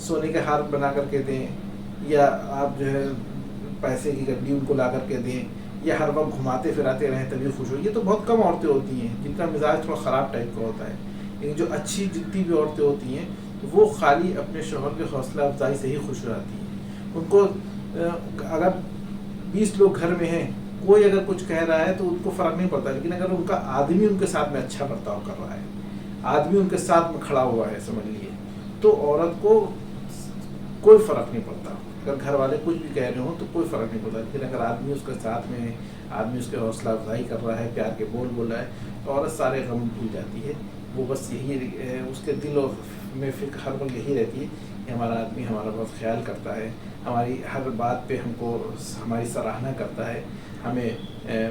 سونے کے ہار بنا کر کے دیں، یا آپ جو ہے پیسے کی گڈی ان کو لا کر کے دیں، یا ہر وقت گھماتے پھراتے رہیں تبھی خوش ہو. یہ تو بہت کم عورتیں ہوتی ہیں جن کا مزاج تھوڑا خراب ٹائپ کا ہوتا ہے. لیکن جو اچھی جتنی بھی عورتیں ہوتی ہیں وہ خالی اپنے شوہر کے حوصلہ افزائی سے ہی خوش رہتی ہیں. ان کو اگر 20 لوگ گھر میں ہیں، کوئی اگر کچھ کہہ رہا ہے تو ان کو فرق نہیں پڑتا، لیکن اگر ان کا آدمی ان کے ساتھ میں اچھا برتاؤ کر رہا ہے، آدمی ان کے ساتھ میں کھڑا ہوا ہے سمجھ لیے، تو عورت کو کوئی فرق نہیں پڑتا. اگر گھر والے کچھ بھی کہہ رہے ہوں تو کوئی فرق نہیں پڑتا، لیکن اگر آدمی اس کے ساتھ میں ہے، آدمی اس کے حوصلہ افزائی کر رہا ہے، پیار کے بول رہا ہے، تو عورت سارے غم بھول جاتی ہے. وہ بس یہی اس کے دل میں فکر ہر وقت یہی رہتی ہے کہ ہمارا آدمی ہمارا بہت خیال کرتا ہے، ہماری ہر بات پہ ہم کو ہماری سراہنا کرتا ہے، ہمیں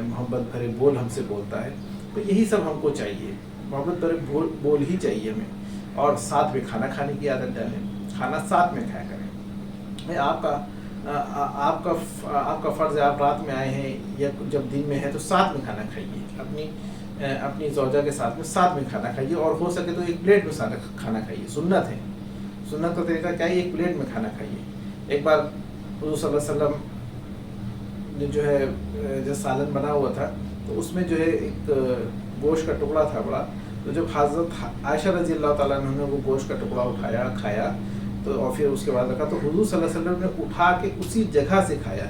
محبت بھرے بول ہم سے بولتا ہے. تو یہی سب ہم کو چاہیے، محبت بھرے بول ہی چاہیے ہمیں. اور ساتھ میں کھانا کھانے کی عادت ڈالیں، کھانا ساتھ میں کھایا کریں. آپ کا فرض ہے، آپ رات میں آئے ہیں یا جب دن میں ہے تو ساتھ میں کھانا کھائیے، اپنی زوجہ کے ساتھ میں ساتھ میں کھانا کھائیے، اور ہو سکے تو ایک پلیٹ میں ساتھ کھانا کھائیے. سنت ہے، سنت کا طریقہ کیا ہے؟ ایک پلیٹ میں کھانا کھائیے. ایک بار حضور صلی اللہ علیہ وسلم نے جو ہے جو سالن بنا ہوا تھا تو اس میں جو ہے ایک گوشت کا ٹکڑا تھا بڑا، تو جب حضرت عائشہ رضی اللہ تعالیٰ عنہ نے وہ گوشت کا ٹکڑا اٹھایا کھایا تو اور پھر اس کے بعد رکھا، تو حضور صلی اللہ علیہ وسلم نے اٹھا کے اسی جگہ سے کھایا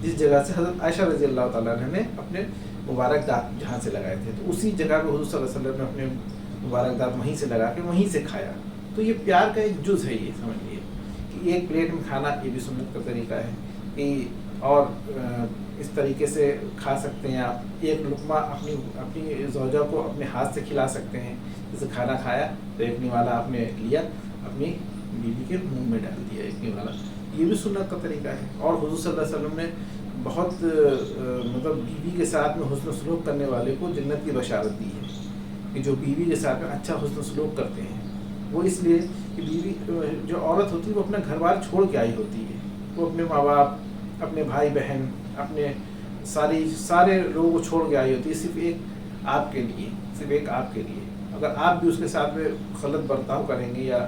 جس جگہ سے حضرت عائشہ رضی اللہ تعالیٰ عنہ نے اپنے مبارک دانت جہاں سے لگائے تھے، تو اسی جگہ پہ حضور صلی اللہ علیہ وسلم نے اپنے مبارک دانت وہیں سے لگا کے وہیں سے کھایا. تو یہ پیار کا ایک جز ہے، یہ سمجھ لیے کہ ایک پلیٹ میں کھانا یہ بھی سنت کا طریقہ ہے. کہ اور اس طریقے سے کھا سکتے ہیں آپ، ایک لقمہ اپنی زوجہ کو اپنے ہاتھ سے کھلا سکتے ہیں. جیسے کھانا کھایا تو ایک نوالا آپ نے لیا اپنی بیوی کے منہ میں ڈال دیا ایک نوالا، یہ بھی سنت کا طریقہ ہے. اور حضور صلی اللہ علیہ وسلم نے بہت مطلب بیوی کے ساتھ میں حسن سلوک کرنے والے کو جنت کی بشارت دی ہے، کہ جو بیوی کے ساتھ میں اچھا حسن سلوک کرتے ہیں. وہ اس لیے کہ بیوی جو عورت ہوتی ہے وہ اپنا گھر بار چھوڑ کے آئی ہوتی ہے، وہ اپنے ماں باپ، اپنے بھائی بہن، اپنے سارے لوگوں کو چھوڑ کے آئی ہوتی ہے صرف ایک آپ کے لیے. اگر آپ بھی اس کے ساتھ میں غلط برتاؤ کریں گے، یا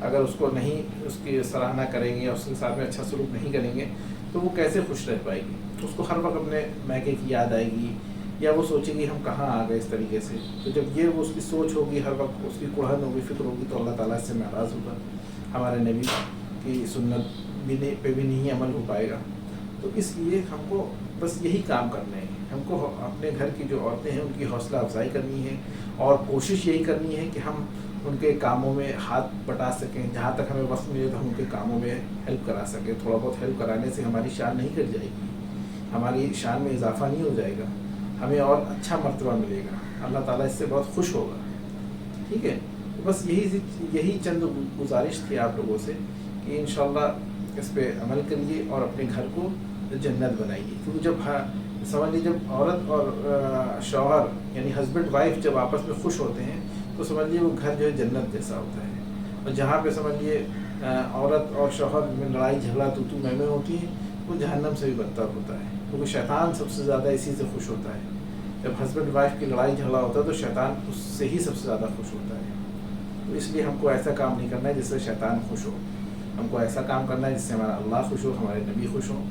اگر اس کو نہیں اس کی سراہنا کریں گے یا اس کے ساتھ میں اچھا سلوک نہیں کریں گے تو وہ کیسے خوش رہ پائے گی؟ اس کو ہر وقت اپنے میکے کی یاد آئے گی، یا وہ سوچے گی ہم کہاں آ گئے اس طریقے سے. تو جب یہ وہ اس کی سوچ ہوگی، ہر وقت اس کی کڑھن ہوگی، فکر ہوگی، تو اللہ تعالیٰ اس سے ناراض ہوگا، ہمارے نبی کی سنت پہ بھی نہیں عمل ہو پائے گا. تو اس لیے ہم کو بس یہی کام کرنے ہیں. ہم کو اپنے گھر کی جو عورتیں ہیں ان کی حوصلہ افزائی کرنی ہے، اور کوشش یہی کرنی ہے کہ ہم ان کے کاموں میں ہاتھ بٹا سکیں. جہاں تک ہمیں وقت ملے تو ہم ان کے کاموں میں ہیلپ کرا سکیں. تھوڑا بہت ہیلپ کرانے سے ہماری شان نہیں گھٹ جائے گی، ہماری شان میں اضافہ نہیں ہو جائے گا، ہمیں اور اچھا مرتبہ ملے گا، اللہ تعالیٰ اس سے بہت خوش ہوگا. ٹھیک ہے، بس یہی چند گزارش تھی آپ لوگوں سے کہ انشاءاللہ اس پہ عمل کریے اور اپنے گھر کو جنت بنائیے. کیونکہ جب سمجھ لیجیے جب عورت اور شوہر یعنی ہسبینڈ وائف جب آپس میں خوش ہوتے ہیں تو سمجھ لیجیے وہ گھر جو ہے جنت جیسا ہوتا ہے. اور جہاں پہ سمجھ لیجیے عورت اور شوہر میں لڑائی جھگڑا تو میں ہوتی ہے، وہ جہنم سے بھی بدتر ہوتا ہے. کیونکہ شیطان سب سے زیادہ اسی سے خوش ہوتا ہے. جب ہسبینڈ وائف کی لڑائی جھگڑا ہوتا ہے تو شیطان اس سے ہی سب سے زیادہ خوش ہوتا ہے. تو اس لیے ہم کو ایسا کام نہیں کرنا ہے جس سے شیطان خوش ہو، ہم کو ایسا کام کرنا ہے جس سے ہمارا اللہ خوش ہو، ہمارے نبی خوش ہوں.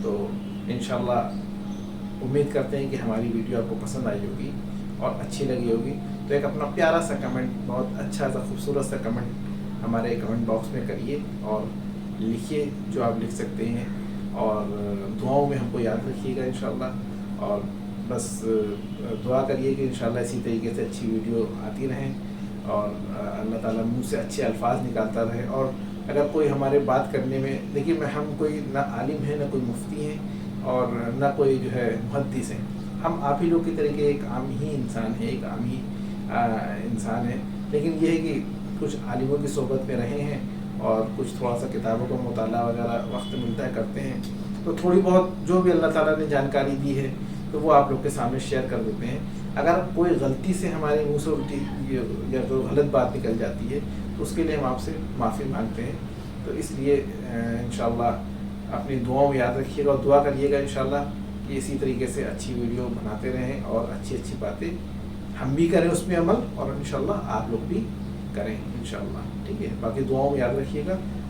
تو انشاءاللہ امید کرتے ہیں کہ ہماری ویڈیو آپ کو پسند آئی ہوگی اور اچھی لگی ہوگی. تو ایک اپنا پیارا سا کمنٹ، بہت اچھا سا خوبصورت سا کمنٹ ہمارے کمنٹ باکس میں کریے اور لکھیے جو آپ لکھ سکتے ہیں، اور دعاؤں میں ہم کو یاد رکھیے گا انشاءاللہ. اور بس دعا کریے کہ انشاءاللہ اسی طریقے سے اچھی ویڈیو آتی رہیں اور اللہ تعالیٰ منہ سے اچھے الفاظ نکالتا رہے. اور اگر کوئی ہمارے بات کرنے میں، دیکھیے میں ہم کوئی نہ عالم ہیں، نہ کوئی مفتی ہیں، اور نہ کوئی جو ہے محدث ہیں. ہم آپ ہی لوگ کی طرح کے ایک عام ہی انسان ہے، ایک عام ہی انسان ہے. لیکن یہ ہے کہ کچھ عالموں کی صحبت میں رہے ہیں اور کچھ تھوڑا سا کتابوں کا مطالعہ وغیرہ وقت ملتا ہے کرتے ہیں، تو تھوڑی بہت جو بھی اللہ تعالیٰ نے جانکاری دی ہے تو وہ آپ لوگ کے سامنے شیئر کر دیتے ہیں. اگر کوئی غلطی سے ہمارے منہ سے الٹی یا کوئی غلط بات نکل جاتی ہے تو اس کے لیے ہم آپ سے معافی مانگتے ہیں. تو اس لیے انشاءاللہ اپنی دعاؤں میں یاد رکھیے گا اور دعا کریے گا انشاءاللہ کہ اسی طریقے سے اچھی ویڈیو بناتے رہیں اور اچھی اچھی باتیں ہم بھی کریں اس میں عمل، اور انشاءاللہ آپ لوگ بھی کریں انشاءاللہ. ٹھیک ہے، باقی دعاؤں میں یاد رکھیے گا.